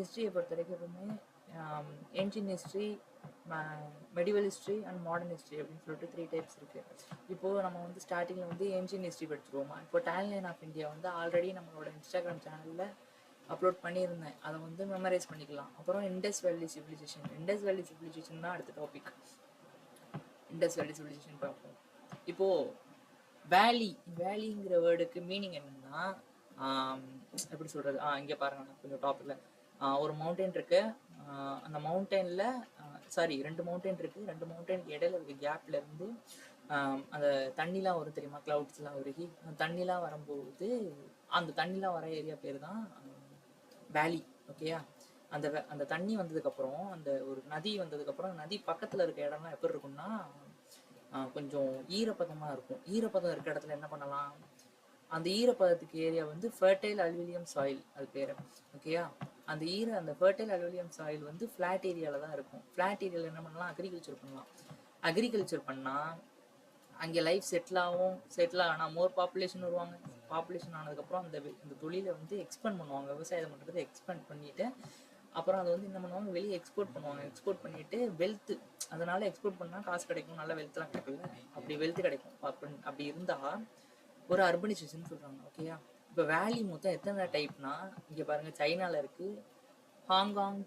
ஹிஸ்ட்ரியை பொறுத்த வரைக்கும் எப்பவுமே ancient history, medieval history and modern history அப்படின்னு சொல்லிட்டு 3 டைப்ஸ் இருக்குது. இப்போது நம்ம வந்து ஸ்டார்டிங்கில் வந்து ஏன்ஷியன் ஹிஸ்ட்ரி படிச்சுருவோமா. இப்போ டேலண்ட் ஆஃப் இந்தியா வந்து ஆல்ரெடி நம்மளோட இன்ஸ்டாகிராம் சேனலில் அப்லோட் பண்ணியிருந்தேன். அதை வந்து மெமரைஸ் பண்ணிக்கலாம். அப்புறம் Indies valley civilisation. Indies valley civilisation தான் அடுத்த டாபிக். இண்டஸ் வேலி சிவிலைசேஷன் பார்ப்போம். இப்போது வேலிங்கிற வேர்டுக்கு மீனிங் என்னன்னா, எப்படி சொல்கிறது, இங்கே பாருங்க, நான் கொஞ்சம் டாப்பிக்கில் ஒரு மவுண்டைன் இருக்கு. அந்த மவுண்டெயினில் சாரி 2 மவுண்டைன் இருக்குது. 2 மவுண்டனுக்கு இடையில இருக்க கேப்ல இருந்து அந்த தண்ணிலாம் வரும் தெரியுமா, கிளவுட்ஸ்லாம் உருகி அந்த தண்ணிலாம் வரும்போது அந்த தண்ணிலாம் வர ஏரியா பேர் தான் வேலி. ஓகேயா. அந்த தண்ணி வந்ததுக்கப்புறம், அந்த ஒரு நதி வந்ததுக்கப்புறம் நதி பக்கத்தில் இருக்க இடம்லாம் எப்படி இருக்கும்னா கொஞ்சம் ஈரப்பதமாக இருக்கும். ஈரப்பதம் இருக்க இடத்துல என்ன பண்ணலாம், அந்த ஈரப்பதத்துக்கு ஏரியா வந்து ஃபர்டைல் அலுவிலியம் சாயில், அது பேர். ஓகேயா. அந்த ஃபர்டைல் அலுவிலியம் சாயில் வந்து ஃப்ளாட் ஏரியாவில் தான் இருக்கும். ஃப்ளாட் ஏரியாவில் என்ன பண்ணலாம், அக்ரிகல்ச்சர் பண்ணலாம். அக்ரிகல்ச்சர் பண்ணால் அங்கே லைஃப் செட்டில் ஆனால் மோர் பாப்புலேஷன் வருவாங்க. பாப்புலேஷன் ஆனதுக்கப்புறம் அந்த தொழிலை வந்து எக்ஸ்பேண்ட் பண்ணுவாங்க. விவசாயம் பண்ணுறது எக்ஸ்பேண்ட் பண்ணிவிட்டு அப்புறம் அதை வந்து என்ன பண்ணுவாங்க, வெளியே எக்ஸ்போர்ட் பண்ணுவாங்க. எக்ஸ்போர்ட் பண்ணிவிட்டு வெல்த்து, அதனால் எக்ஸ்போர்ட் பண்ணால் காசு கிடைக்கும், நல்ல வெல்த்லாம் கிடைக்கும்ல. அப்படி வெல்த்து கிடைக்கும். அப்படி இருந்தால் ஒரு அர்பனைசேஷன் சொல்கிறாங்க. ஓகேயா. இப்போ வேலி மொத்தம் எத்தனை டைப்னா, இங்கே பாருங்கள், சைனாவில் இருக்குது ஹாங்காங்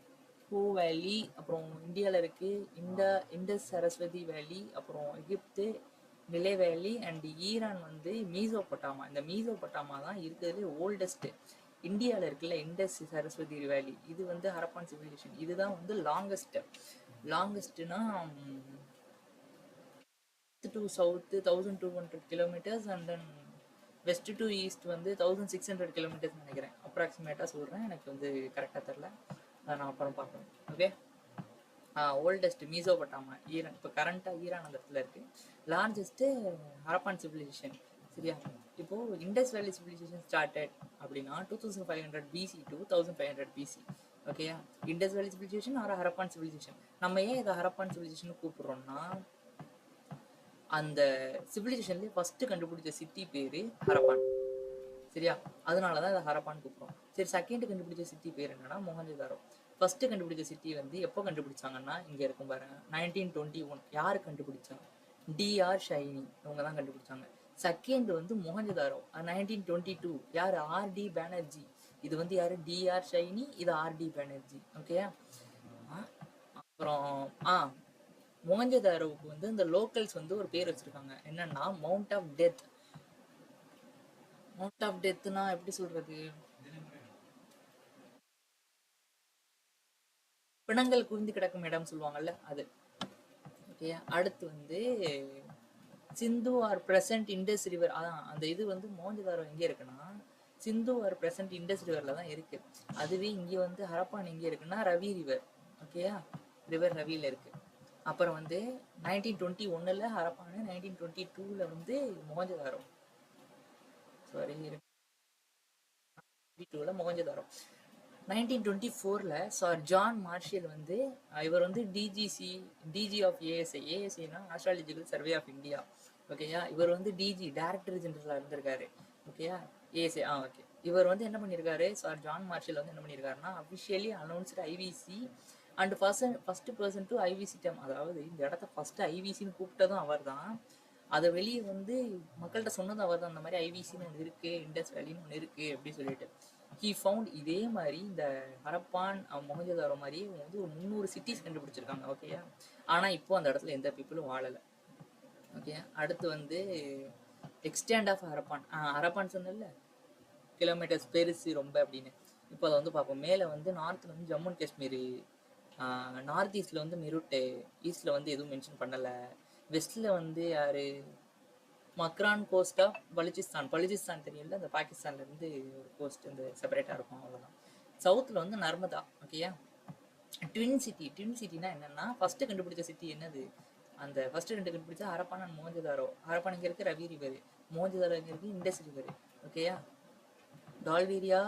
ஹூ வேலி, அப்புறம் இந்தியாவில் இருக்குது இண்டஸ் சரஸ்வதி வேலி, அப்புறம் எகிப்து நிலை வேலி, அண்ட் ஈரான் வந்து மீசோபொட்டாமா. இந்த மீசோபொட்டாமா தான் இருக்கிறதுலே ஓல்டஸ்ட்டு. இந்தியாவில் இருக்குல்ல இண்டஸ் சரஸ்வதி வேலி, இது வந்து ஹரப்பான் சிவிலைசேஷன். இதுதான் வந்து லாங்கஸ்ட்னா to south 1200 kilometres and then west to east வந்து 1600 கிலோமீட்டர்ஸ் நினைக்கிறேன். அப்ராக்சிமேட்டாக சொல்கிறேன், எனக்கு வந்து கரெக்டாக தெரில, அதை நான் அப்புறம் பார்க்கணும். ஓகே. Oldest Mesopotamia Iran. இப்போ கரண்ட்டாக ஈரான் அந்த இடத்துல இருக்குது. Largest Harappan civilisation. சரியா. இப்போது இண்டஸ் வேலி சிவிலைசேஷன் ஸ்டார்டட் அப்படின்னா 2500 BC to 1500 BC. ஓகேயா. Indies valley civilisation R Harapan civilisation. நம்ம ஏன் இதை ஹரப்பான் சிவிலைசேஷன் கூப்பிட்றோம்னா, அந்த சிவிலைசேஷன்லேயே ஃபஸ்ட்டு கண்டுபிடிச்ச சிட்டி பேர் ஹரப்பான். சரியா. அதனால தான் இதை ஹரப்பான் கூப்பிட்றோம். சரி, செகண்ட் கண்டுபிடிச்ச சிட்டி பேர் என்னன்னா மொஹஞ்சதாரோ. ஃபஸ்ட்டு கண்டுபிடிச்ச சிட்டி வந்து எப்போ கண்டுபிடிச்சாங்கன்னா, இங்கே இருக்கும் பாருங்க, 1921. யார் கண்டுபிடிச்சா, DR ஷைனி, இவங்க தான் கண்டுபிடிச்சாங்க. செகண்ட் வந்து மொஹஞ்சதாரோ 1922. யார், RD பானர்ஜி. இது வந்து யார், DR ஷைனி, இது RD பானர்ஜி. ஓகேயா. அப்புறம் மொஹஞ்சதாரோவுக்கு வந்து இந்த லோக்கல்ஸ் வந்து ஒரு பேர் வச்சிருக்காங்க, என்னன்னா mount of death. Mount of டெத்னா எப்படி சொல்றது, பிணங்கள் குவிந்து கிடக்கும் இடம் சொல்லுவாங்கல்ல, அது. ஓகே. அடுத்து வந்து Sindhu or present Indus river. அந்த இது வந்து மொஹஞ்சதாரோ எங்கே இருக்குன்னா, சிந்து ஆர் பிரசன்ட் இண்டஸ் ரிவரில் தான் இருக்கு. அதுவே இங்கே வந்து ஹரப்பான் எங்கே இருக்குன்னா ரவி ரிவர். ஓகேயா. ரிவர் ரவியில் இருக்கு. அப்புறம் வந்து 1921 ஹரப்பான், 1922 வந்து Mohenjodaro. Sorry, 22 Mohenjodaro. 1924 sir John Marshall வந்து இவர் வந்து டிஜி ஆஃப் ஏஎஸ்ஐனா ஆஸ்ட்ராலஜிக்கல் சர்வே ஆஃப் இந்தியா. ஓகேயா. இவர் வந்து டிஜி டைரக்டர் ஜெனரலாக இருந்திருக்காரு. ஓகேயா. ஏஎஸ்ஐ. ஓகே. இவர் வந்து என்ன பண்ணியிருக்காரு, சார் ஜான் மார்ஷல் வந்து என்ன பண்ணியிருக்காருன்னா, officially announced IVC and first person to IVC டேம். அதாவது இந்த இடத்த ஃபர்ஸ்ட் ஐவிசின்னு கூப்பிட்டதும் அவர் தான். அதை வெளியே வந்து மக்கள்கிட்ட சொன்னதும் அவர் தான். அந்த மாதிரி ஐவிசின்னு ஒன்று இருக்குது, இண்டஸ் வேலின்னு ஒன்று இருக்குது அப்படின்னு சொல்லிட்டு ஹீ ஃபவுண்ட். இதே மாதிரி இந்த ஹரப்பான் மொஹஞ்சதாரோ மாதிரி வந்து ஒரு 300 சிட்டிஸ் கண்டுபிடிச்சிருக்காங்க. ஓகேயா. ஆனால் இப்போ அந்த இடத்துல எந்த பீப்புளும் வாழலை. ஓகே. அடுத்து வந்து எக்ஸ்டெண்ட் ஆஃப் ஹரப்பான். ஹரப்பான் சொன்னல கிலோமீட்டர்ஸ் பெருசு ரொம்ப அப்படின்னு. இப்போ அதை வந்து பார்ப்போம். மேலே வந்து நார்த்தில் வந்து ஜம்மு அண்ட் காஷ்மீர், நார்த் ஈஸ்டில் வந்து மிருட்டு, ஈஸ்டில் வந்து எதுவும் மென்ஷன் பண்ணலை. வெஸ்ட்டில் வந்து யார், மக்ரான் கோஸ்ட் ஆஃப் பலுச்சிஸ்தான் தெரியல, அந்த பாகிஸ்தான்லேருந்து ஒரு கோஸ்ட் இந்த செப்பரேட்டாக இருக்கும், அவ்வளோதான். சவுத்தில் வந்து நர்மதா. ஓகேயா. ட்வின் சிட்டினா என்னென்னா, ஃபஸ்ட்டு கண்டுபிடிச்ச சிட்டி என்னது, அந்த ஃபஸ்ட்டு 2 கண்டுபிடிச்சா ஹரப்பான் அண்ட் மொஹஞ்சதாரோ. ஹரப்பான் இங்கே இருக்குது ரவி ரிவர், மொஹஞ்சதாரோ இங்கே இருக்குது இண்டஸ் ரிவர். ஓகேயா. டால்வீரியா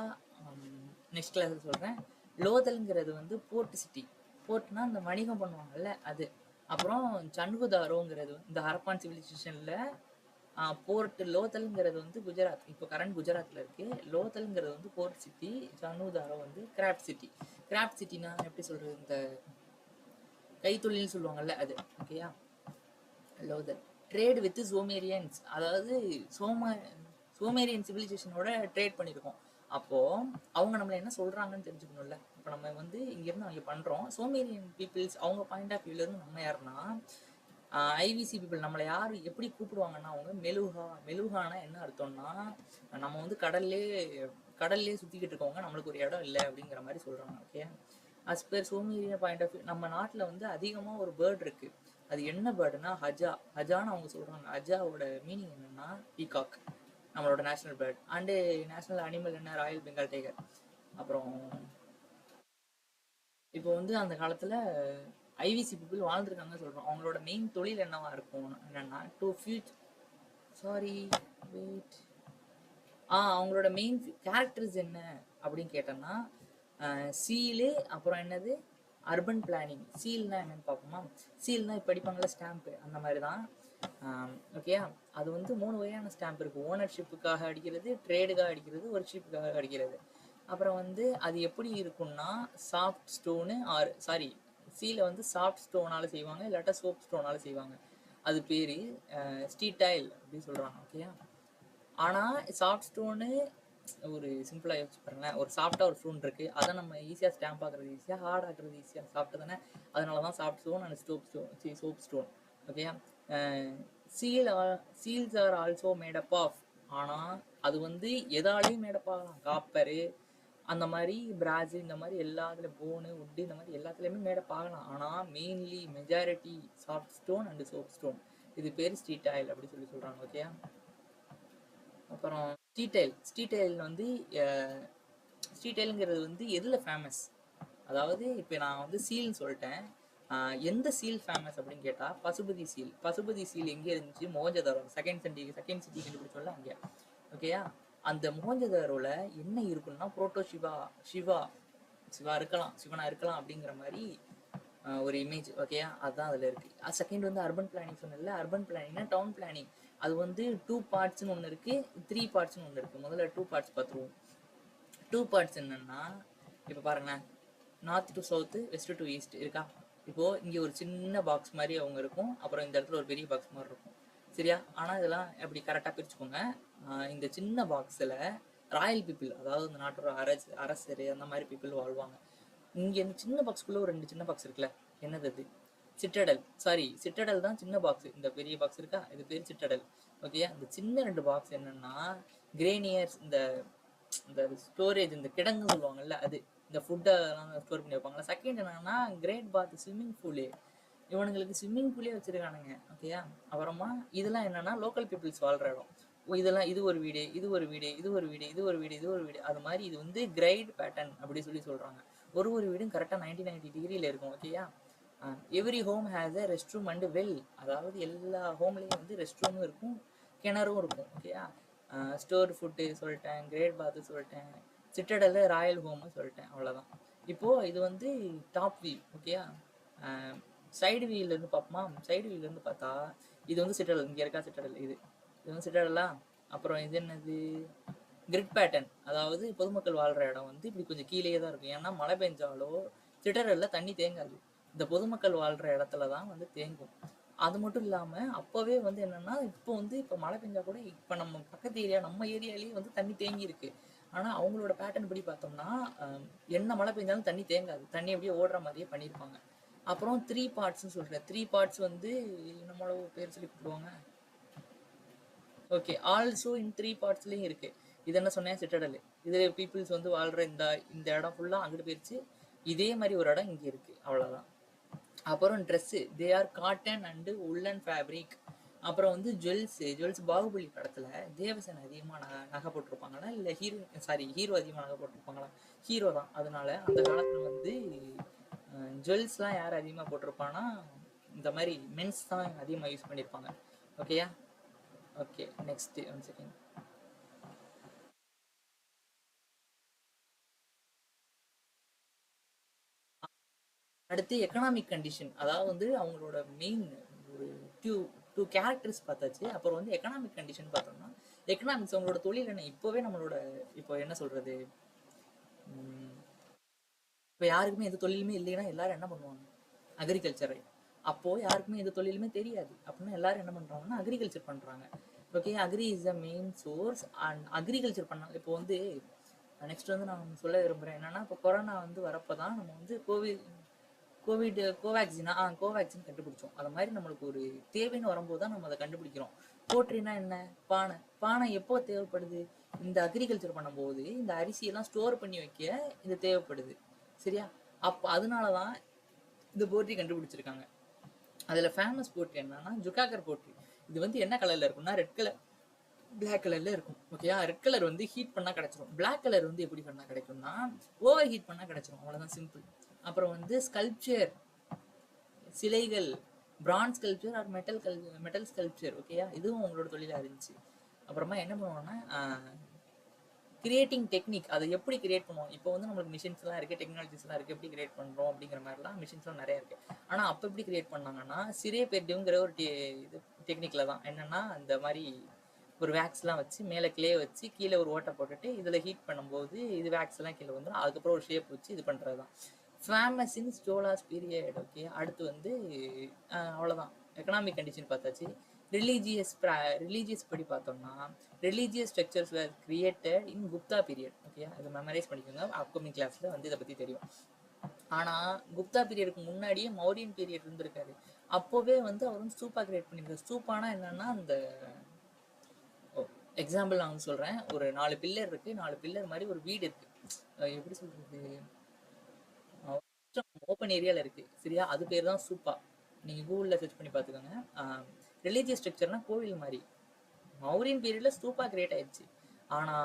நெக்ஸ்ட் கிளாஸில் சொல்கிறேன். லோதல்ங்கிறது வந்து போர்ட் சிட்டி. போர்ட்னா இந்த வணிகம் பண்ணுவாங்கல்ல அது. அப்புறம் சன்குதாரோங்கிறது இந்த ஹரப்பான் சிவிலைசேஷனில் போர்ட் லோத்தல்ங்கிறது வந்து குஜராத், இப்போ கரண்ட் குஜராத்தில் இருக்குது. லோத்தல்ங்கிறது வந்து போர்ட் சிட்டி, சனூதாரோ வந்து கிராஃப்ட் சிட்டி. கிராஃப்ட் சிட்டினா எப்படி சொல்கிறது, இந்த கைத்தொழில்னு சொல்லுவாங்கல்ல அது. ஓகேயா. லோதல் ட்ரேட் வித் சோமேரியன்ஸ், அதாவது சோமேரியன் சிவிலைசேஷனோட ட்ரேட் பண்ணியிருக்கோம். அப்போது அவங்க நம்மளை என்ன சொல்கிறாங்கன்னு தெரிஞ்சுக்கணும்ல. இப்போ நம்ம வந்து இங்கேருந்து அங்கே பண்ணுறோம். சோமேரியன் பீப்புள்ஸ் அவங்க பாயிண்ட் ஆஃப் வியூலேருந்து நம்ம யாருன்னா, ஐவிசி பீப்புள் நம்மளை யார் எப்படி கூப்பிடுவாங்கன்னா, அவங்க மெலுகானா என்ன அர்த்தம்னா, நம்ம வந்து கடல்லே சுற்றிக்கிட்டு இருக்கவங்க, நம்மளுக்கு ஒரு இடம் இல்லை அப்படிங்கிற மாதிரி சொல்கிறாங்க. Okay. As per Sumerian point of view நம்ம நாட்டில் வந்து அதிகமாக ஒரு பேர்ட் இருக்குது. அது என்ன பேர்டுனா ஹஜான்னு அவங்க சொல்கிறாங்க. ஹஜாவோட மீனிங் என்னென்னா பீகாக், நம்மளோட national bird. And national animal என்ன, ராயல் பெங்கால் டைகர். அப்புறம் இப்போ வந்து அந்த காலத்தில் ஐவிசி பீப்புள் வாழ்ந்துருக்காங்கன்னு சொல்கிறோம். அவங்களோட மெயின் தொழில் என்னவா இருக்கும் என்னென்னா, வெயிட் அவங்களோட மெயின் கேரக்டர்ஸ் என்ன அப்படின்னு கேட்டோம்னா, சீலு, அப்புறம் என்னது அர்பன் பிளானிங். சீல்னா என்னன்னு பார்ப்போமா. சீல்னா இப்போ அடிப்பாங்களா ஸ்டாம்ப்பு, அந்த மாதிரி தான். ஓகேயா. அது வந்து 3 வகையான ஸ்டாம்ப் இருக்குது. ஓனர்ஷிப்புக்காக அடிக்கிறது, ட்ரேடுக்காக அடிக்கிறது, ஒர்க்ஷிப்புக்காக அடிக்கிறது. அப்புறம் வந்து அது எப்படி இருக்குன்னா, சாஃப்ட் ஸ்டோனு சீலை வந்து சாஃப்ட் ஸ்டோனால் செய்வாங்க, இல்லாட்டா சோப் ஸ்டோனால் செய்வாங்க. அது பேர் ஸ்டீடைல் அப்படின்னு சொல்கிறாங்க. ஓகேயா. ஆனால் சாஃப்ட் ஸ்டோனு ஒரு சிம்பிளாக யோசிச்சு பாருங்களேன். ஒரு சாஃப்டாக ஒரு ஸ்டோன் இருக்குது, அதை நம்ம ஈஸியாக ஸ்டாம்ப் ஆக்குறது ஈஸியாக, ஹார்ட் ஆக்குறது ஈஸியாக. சாஃப்ட்டு தானே, அதனால தான் soft stone and soap stone. ஓகேயா. Seals are also made up of, ஆனால் அது வந்து எதாலையும் மேடப் ஆகலாம். காப்பரு அந்த மாதிரி, பிராஸு இந்த மாதிரி எல்லாத்துலேயும், போனு உட்டு இந்த மாதிரி எல்லாத்துலேயுமே மேடப் ஆகலாம். ஆனால் mainly majority soft stone and soap stone. இது பேர் ஸ்டீடைல் அப்படி சொல்கிறாங்க. ஓகேயா. அப்புறம் ஸ்டீடைல் வந்து ஸ்டீடைலுங்கிறது வந்து எதில் ஃபேமஸ், அதாவது இப்போ நான் வந்து சீல்னு சொல்லிட்டேன். எந்த சீல் ஃபேமஸ் அப்படின்னு கேட்டால் பசுபதி சீல் எங்கே இருந்துச்சு, மோஹஞ்சதாரோ. செகண்ட் சிட்டி கண்டுபிடிச்சோம்ல அங்கே. ஓகேயா. அந்த மோஹஞ்சதாரோவில் என்ன இருக்குன்னா, புரோட்டோ சிவா இருக்கலாம், சிவனா இருக்கலாம் அப்படிங்கிற மாதிரி ஒரு இமேஜ். ஓகேயா. அதுதான் அதில் இருக்குது. செகண்ட் வந்து அர்பன் பிளானிங் சொன்னதில்ல. அர்பன் பிளானிங்னா டவுன் பிளானிங். அது வந்து 2 பார்ட்ஸ்னு ஒன்று இருக்குது, 3 பார்ட்ஸ்னு ஒன்று இருக்குது. முதல்ல 2 பார்ட்ஸ் பார்த்துருவோம். 2 பார்ட்ஸ் என்னென்னா, இப்போ பாருங்களேன், north to south, west to east இருக்கா. இப்போது இங்கே ஒரு சின்ன பாக்ஸ் மாதிரி அவங்க இருக்கும், அப்புறம் இந்த இடத்துல ஒரு பெரிய பாக்ஸ் மாதிரி இருக்கும். சரியா. ஆனால் இதெல்லாம் எப்படி கரெக்டாக பிரிச்சுக்கோங்க. இந்த சின்ன பாக்ஸில் ராயல் பீப்புள், அதாவது இந்த நாட்டோட அரசர் அந்த மாதிரி பீப்புள் வாழ்வாங்க. இங்கே இந்த சின்ன பாக்ஸ்குள்ளே ஒரு 2 சின்ன பாக்ஸ் இருக்குல்ல, என்னது அது, சிட்டடல் தான் சின்ன பாக்ஸ். இந்த பெரிய பாக்ஸ் இருக்கா, இது பேர் சிட்டடல். ஓகேயா. இந்த சின்ன 2 பாக்ஸ் என்னன்னா, கிரேனியர்ஸ், இந்த ஸ்டோரேஜ், இந்த கிடங்கு சொல்லுவாங்கல்ல அது, இந்த ஃபுட்டெல்லாம் ஸ்டோர் பண்ணி வைப்பாங்களா. செகண்ட் என்னன்னா, கிரேட் பாத், ஸ்விம்மிங் பூலு. இவனுங்களுக்கு ஸ்விம்மிங் பூலே வச்சிருக்கானுங்க. ஓகேயா. அப்புறமா இதெல்லாம் என்னன்னா, லோக்கல் பீப்புள்ஸ் வாழ்கிற இடம். இதெல்லாம் இது ஒரு வீடு, இது ஒரு வீடு, இது ஒரு வீடு, இது ஒரு வீடு, இது ஒரு வீடு, அது மாதிரி. இது வந்து கிரைட் பேட்டர்ன் அப்படி சொல்கிறாங்க. ஒரு வீடும் கரெக்டாக 90 டிகிரியில் இருக்கும். ஓகேயா. Every home has a rest room and well, அதாவது எல்லா ஹோம்லேயும் வந்து ரெஸ்ட் ரூமும் இருக்கும், கிணறும் இருக்கும். ஓகேயா. ஸ்டோர் ஃபுட்டு சொல்லிட்டேன், கிரேட் பாத்து சொல்லிட்டேன், சிட்டடல்ல ராயல் ஹோம்னு சொல்லிட்டேன், அவ்வளோதான். இப்போது இது வந்து டாப் வியூ. ஓகேயா. சைடு வியூலேருந்து பார்ப்போமா. சைடு வியூலேருந்து பார்த்தா இது வந்து சிட்டடல், இங்கே இருக்கா சிட்டடல், இது வந்து சிட்டடலா. அப்புறம் இது என்னது, கிரிட் பேட்டர்ன், அதாவது பொதுமக்கள் வாழ்கிற இடம் வந்து இப்படி கொஞ்சம் கீழே தான் இருக்கும். ஏன்னா மழை பெஞ்சாலோ சிட்டடலில் தண்ணி தேங்காது, இந்த பொதுமக்கள் வாழ்கிற இடத்துல தான் வந்து தேங்கும். அது மட்டும் இல்லாமல் அப்போவே வந்து என்னென்னா, இப்போ மழை பெஞ்சா கூட இப்போ நம்ம பக்கத்து ஏரியா, நம்ம ஏரியாலேயே வந்து தண்ணி தேங்கி இருக்கு. ஆனால் அவங்களோட பேட்டர்ன் படி பார்த்தோம்னா, என்ன மழை பெஞ்சாலும் தண்ணி தேங்காது, தண்ணி அப்படியே ஓடுற மாதிரியே பண்ணியிருப்பாங்க. அப்புறம் 3 பார்ட்ஸ்ன்னு சொல்கிறேன். 3 பார்ட்ஸ் வந்து நம்மளோட பேர் சொல்லி கூப்பிடுவாங்க. ஓகே. ஆல்சோ இன் 3 பார்ட்ஸ்லேயும் இருக்குது. இது என்ன சொன்னேன், சிட்டடல். இதில் பீப்புள்ஸ் வந்து வாழ்கிற இந்த இடம் ஃபுல்லாக அங்கிட்டு போயிடுச்சு. இதே மாதிரி ஒரு இடம் இங்கே இருக்குது, அவ்வளோதான். அப்புறம் dress, they are cotton and woollen fabric. அப்புறம் வந்து ஜுவல்ஸ் பாகுபலி படத்தில் தேவசேனை அதிகமாக நகை போட்டிருப்பாங்களா, இல்லை ஹீரோ அதிகமாக நகை போட்டிருப்பாங்களா, ஹீரோ தான். அதனால அந்த காலத்தில் வந்து ஜுவல்ஸ்லாம் யார் அதிகமாக போட்டிருப்பான்னா, இந்த மாதிரி மென்ஸ் தான் அதிகமாக யூஸ் பண்ணியிருப்பாங்க. ஓகேயா. ஓகே. Next 1 second. அடுத்து எக்கனாமிக் கண்டிஷன், அதாவது வந்து அவங்களோட மெயின் ஒரு டூ கேரக்டர்ஸ் பார்த்தாச்சு. அப்புறம் வந்து எக்கனாமிக் கண்டிஷன் பார்த்தோம்னா, எக்கனாமிக்ஸ் அவங்களோட தொழில் என்ன, இப்போவே நம்மளோட இப்போ என்ன சொல்றது, இப்போ யாருக்குமே எந்த தொழிலுமே இல்லைன்னா எல்லாரும் என்ன பண்ணுவாங்க, அக்ரிகல்ச்சரை. அப்போ யாருக்குமே எந்த தொழிலுமே தெரியாது அப்படின்னா எல்லாரும் என்ன பண்றாங்கன்னா அக்ரிகல்ச்சர் பண்றாங்க. Okay, agri is the main source. And agriculture பண்ணாங்க. இப்போ வந்து நெக்ஸ்ட் வந்து நான் சொல்ல விரும்புறேன் என்னன்னா, இப்போ கொரோனா வந்து வரப்போதான் நம்ம வந்து கோவேக்சின் கண்டுபிடிச்சோம். அது மாதிரி நம்மளுக்கு ஒரு தேவைன்னு வரும்போது தான் நம்ம அதை கண்டுபிடிக்கிறோம். போட்ரினா என்ன, பானை. பானை எப்போ தேவைப்படுது, இந்த அக்ரிகல்ச்சர் பண்ணும்போது இந்த அரிசியெல்லாம் ஸ்டோர் பண்ணி வைக்க இது தேவைப்படுது. சரியா? அப்போ அதனாலதான் இந்த போட்ரி கண்டுபிடிச்சிருக்காங்க. அதுல ஃபேமஸ் போட்ரி என்னன்னா ஜுகாகர் போட்ரி. இது வந்து என்ன கலர்ல இருக்கும்னா ரெட் கலர் பிளாக் கலர்ல இருக்கும். ஓகேயா? ரெட் கலர் வந்து ஹீட் பண்ணா கிடைச்சிரும். பிளாக் கலர் வந்து எப்படி பண்ணா கிடைக்கும்னா ஓவர் ஹீட் பண்ணா கிடைச்சிரும். அவ்வளவுதான், சிம்பிள். அப்புறம் வந்து ஸ்கல்ப்சர், சிலைகள், bronze sculpture or metal sculpture. ஓகேயா? இதுவும் உங்களோட தொழிலா இருந்துச்சு. அப்புறமா என்ன பண்ணுவோம்னா கிரியேட்டிங் டெக்னிக், அதை எப்படி கிரியேட் பண்ணுவோம். இப்போ வந்து நம்மளுக்கு மிஷின்ஸ் எல்லாம் இருக்கு, டெக்னாலஜிஸ் எல்லாம் இருக்கு, எப்படி கிரியேட் பண்றோம் அப்படிங்கிற மாதிரிலாம் மிஷின்ஸ் எல்லாம் நிறைய இருக்கு. ஆனா அப்ப எப்படி கிரியேட் பண்ணாங்கன்னா சிரே பெர்டிவ்ங்கிற ஒரு இது டெக்னிக்ல தான். என்னன்னா இந்த மாதிரி ஒரு வேக்ஸ் எல்லாம் வச்சு மேல கிளே வச்சு கீழே ஒரு ஓட்டை போட்டுட்டு இதுல ஹீட் பண்ணும்போது இது வேக்ஸ் எல்லாம் கீழே வந்துடும். அதுக்கப்புறம் ஒரு ஷேப் வச்சு இது பண்றதுதான் ஃபேமஸ் இன் ஸ்டோலாஸ் பீரியட். ஓகே, அடுத்து வந்து அவ்வளவுதான். எக்கனாமிக் கண்டிஷன் பார்த்தாச்சு. ரிலீஜியஸ் படி பார்த்தோம்னா religious structures were created in Gupta period. Okay, அதை மெமரைஸ் பண்ணிக்கோங்க, அப்கமிங் கிளாஸ்ல வந்து இதை பத்தி தெரியும். ஆனா குப்தா பீரியடுக்கு முன்னாடியே மௌரியன் பீரியட் இருந்திருக்காரு. அப்போவே வந்து அவர் வந்து ஸ்தூப்பா கிரியேட் பண்ணிருக்காரு. ஸ்தூப்பானா என்னன்னா அந்த எக்ஸாம்பிள் நான் வந்து சொல்றேன். ஒரு 4 பில்லர் இருக்கு, 4 பில்லர் மாதிரி ஒரு வீடு இருக்கு. எப்படி சொல்றது, ஓப்பன் ஏரியால இருக்கு. சரியா? அது பேர் தான் ஸ்தூப்பா. நீங்க கூகுள்ல சர்ச் பண்ணி பாத்துக்கோங்க. ரிலீஜியஸ் ஸ்ட்ரக்சர்னா கோவில் மாதிரி. மௌரியன் பீரியட்ல ஸ்தூப்பா கிரியேட் ஆயிடுச்சு. ஆனா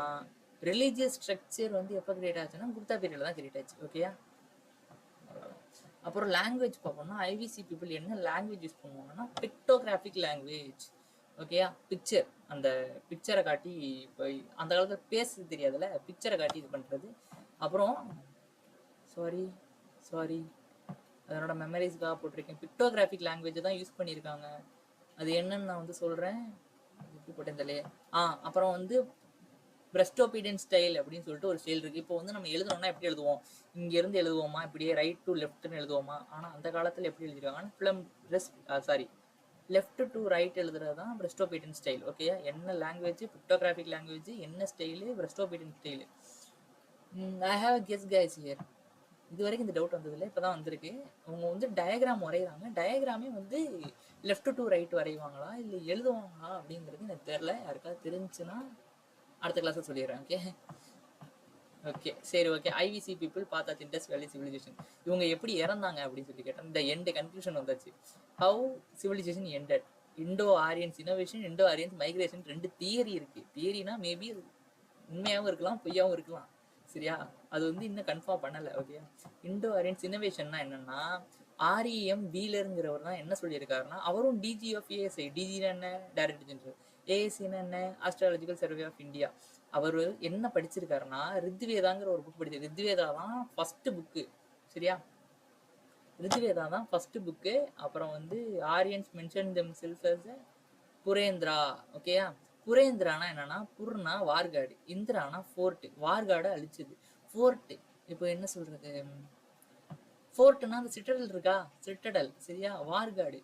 ரிலீஜியஸ் ஸ்ட்ரக்சர் வந்து எப்ப கிரியேட் ஆச்சுன்னா குப்தா பீரியட்ல தான் கிரியேட் ஆச்சு. ஓகேயா? அப்புறம் லாங்குவேஜ் பார்ப்போம்னா ஐவிசி பீப்புள் என்ன லாங்குவேஜ் யூஸ் பண்ணுவாங்கன்னா பிக்டோகிராஃபிக் லாங்குவேஜ். ஓகேயா? பிக்சர், அந்த பிக்சரை காட்டி, இப்போ அந்த காலத்துல பேச தெரியாதுல்ல, பிக்சரை காட்டி இது பண்றது. அப்புறம் சாரி அதனோட மெமரிஸ்க்காக போட்டிருக்கேன். பிக்டோகிராஃபிக் லாங்குவேஜ் தான் யூஸ் பண்ணியிருக்காங்க. அது என்னன்னு நான் வந்து சொல்றேன். எப்படி போட்டேன். அப்புறம் வந்து பிரஸ்டோபீடியன் ஸ்டைல் அப்படின்னு சொல்லிட்டு ஒரு ஸ்டைல் இருக்கு. இப்போ வந்து நம்ம எழுதணும்னா எப்படி எழுதுவோம், இங்க இருந்து எழுதுவோமா, இப்படியே ரைட் டு லெஃப்ட்னு எழுதுவோமா. ஆனா அந்த காலத்துல எப்படி எழுதிருக்காங்கன்னா லெஃப்ட் டு ரைட் எழுதுறது தான் பிரஸ்டோபீடியன் ஸ்டைல். ஓகேயா? என்ன லாங்குவேஜ், பிக்டோகிராஃபிக் லாங்குவேஜ், என்ன style, boustrophedon style. I have a guess guys here. இது வரைக்கும் இந்த டவுட் வந்ததில்லை, இப்போதான் வந்திருக்கு. அவங்க வந்து டயக்ராம் வரைகிறாங்க. டயக்ராமே வந்து லெஃப்ட் டு ரைட் வரைவாங்களா இல்லை எழுதுவாங்களா அப்படிங்கிறது எனக்கு தெரியல. யாருக்காவது தெரிஞ்சுன்னா அடுத்த கிளாஸில் சொல்லிடுறேன். ஓகே ஓகே சரி ஓகே. ஐவிசி பீப்புள் பார்த்தா இண்டஸ் வேலி சிவிலைசேஷன் இவங்க எப்படி இறந்தாங்க அப்படின்னு சொல்லி கேட்டேன். இந்த எண்டு கன்க்ளூஷன் வந்தாச்சு. How civilisation ended. Indo Aryans innovation, Indo Aryans migration, 2 theory இருக்கு. தியரினா மேபி உண்மையாகவும் இருக்கலாம், பொய்யாகவும் இருக்கலாம். சரியா? அது வந்து இன்னும் கன்ஃபார்ம் பண்ணல. ஓகே, இண்டோ ஆரியன்ஸ் இனோவேஷன்னா என்னன்னா ஆர்இஎம் வீலருங்கிறவர் தான் என்ன சொல்லியிருக்காருன்னா, அவரும் டிஜி ஆஃப் ஏஎஸ்ஐ. டிஜினா என்ன, டைரக்டர் ஜெனரல். ஏஎஸ்சின்னா என்ன, ஆஸ்ட்ராலஜிக்கல் சர்வே ஆஃப் இந்தியா. அவர் என்ன படிச்சிருக்காருன்னா ரித்வேதாங்கிற ஒரு புக் படிச்சு. ரித்வேதா தான் ஃபர்ஸ்ட் புக்கு. சரியா? ரித்வேதா தான் ஃபர்ஸ்ட் புக்கு. அப்புறம் வந்து Aryans mention them self as Purendra. ஓகேயா? புரேந்திரானா என்னன்னா, புர்னா வார்காடு, இந்திரானா ஃபோர்ட். வார்காடை அழிச்சது ஃபோர்ட். இப்போ என்ன சொல்றது, ஃபோர்ட்னா அந்த சிட்டடல் இருக்கா, சிட்டடல். சரியா? வார்காடு,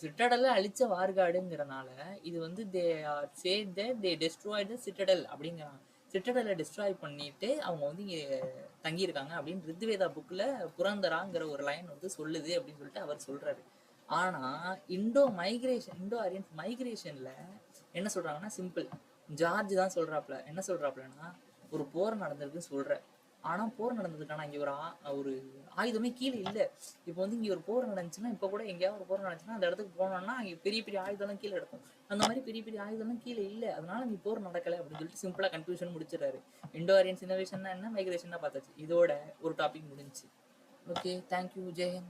சிட்டடலை அழிச்ச வார்காடுங்கிறனால இது வந்து தே டெஸ்ட்ராய்ட் தி சிட்டடல் அப்படிங்கிறாங்க. சிட்டடலை டிஸ்ட்ராய் பண்ணிட்டு அவங்க வந்து இங்க தங்கியிருக்காங்க அப்படின்னு ரித்வேதா புக்ல புரந்தராங்கிற ஒரு லைன் வந்து சொல்லுது அப்படின்னு சொல்லிட்டு அவர் சொல்றாரு. ஆனா இண்டோ ஆரியன்ஸ் மைக்ரேஷன்ல என்ன சொல்றாங்கன்னா சிம்பிள். ஜார்ஜ் தான் சொல்றாப்ல. என்ன சொல்றாப்லன்னா, ஒரு போர் நடந்திருக்குன்னு சொல்ற. ஆனா போர் நடந்ததுக்கான இங்க ஒரு ஆயுதமே கீழே இல்ல. இப்போ வந்து இங்க ஒரு போர் நடந்துச்சுன்னா, இப்ப கூட எங்கேயாவது ஒரு போர் நடந்துச்சுன்னா அந்த இடத்துக்கு போனோம்னா அங்க பெரிய பெரிய ஆயுதம்லாம் கீழே இருக்கும். அந்த மாதிரி பெரிய பெரிய ஆயுதம்லாம் கீழே இல்ல, அதனால இங்க போர் நடக்கல அப்படின்னு சொல்லிட்டு சிம்பிளா கன்க்ளூஷன் முடிச்சிடறாரு. இண்டோ ஆரியன்ஸ் இனோவேஷன் என்ன, மைக்ரேஷன் பார்த்தாச்சு. இதோட ஒரு டாபிக் முடிஞ்சுச்சு. Okay, thank you, Jayan.